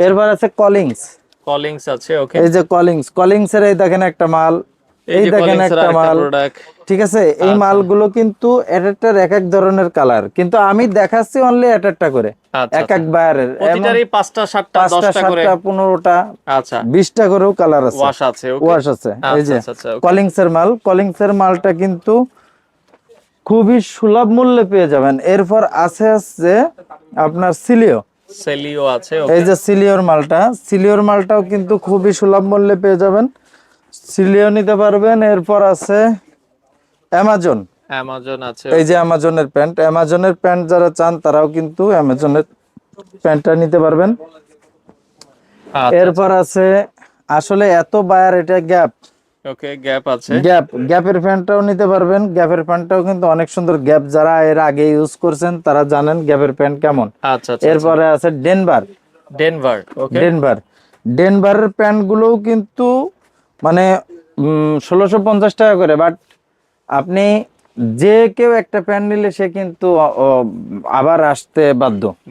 এরপর আছে Collins. Collins আছে, ওকে। এই যে কলিংস এর এই দেখেন একটা মাল, এই দেখেন একটা মাল, ঠিক আছে। এই মালগুলো কিন্তু একেকটার এক এক ধরনের কালার, কিন্তু আমি দেখাচ্ছি অনলি একটা করে, এক এক বায়ারের প্রতিটারই 5টা 7টা 10টা করে, 15টা, আচ্ছা 20টা করেও কালার আছে, ওয়াশ আছে, ওকে, ওয়াশ আছে। এই যে আচ্ছা কলিংস এর মাল, কলিংস এর মালটা কিন্তু খুবই সুলভ মূল্যে পেয়ে যাবেন। এরপর আছে আপনার সিলিও। সেলিও আছে, এই ওকে। যে সিলিওর মালটা, সিলিওর মালটাও কিন্তু খুবই সুলভ মূল্যে পেয়ে যাবেন, সিলিও নিতে পারবেন। এরপর আছে অ্যামাজন। অ্যামাজন আছে, এই যে ওকে। অ্যামাজনের প্যান্ট, অ্যামাজনের প্যান্ট যারা চান তারাও কিন্তু অ্যামাজনের প্যান্টটা নিতে পারবেন। এরপর আছে আসলে এত বায়ার, এটা গ্যাপ, ওকে, গ্যাপ আছে, গ্যাপের প্যান্টটাও নিতে পারবেন। গ্যাপের প্যান্টটাও কিন্তু অনেক সুন্দর, গ্যাপ যারা এর আগে ইউজ করছেন তারা জানেন গ্যাপের প্যান্ট কেমন। এরপরে আছে ডেনভার। ডেনভার, ওকে। ডেনভারের প্যান্ট গুলোও কিন্তু মানে 1650 টাকা করে, বাট আপনি যে কেউ একটা প্যান্ট নিলে সে কিন্তু আবার আসতে বাধ্য।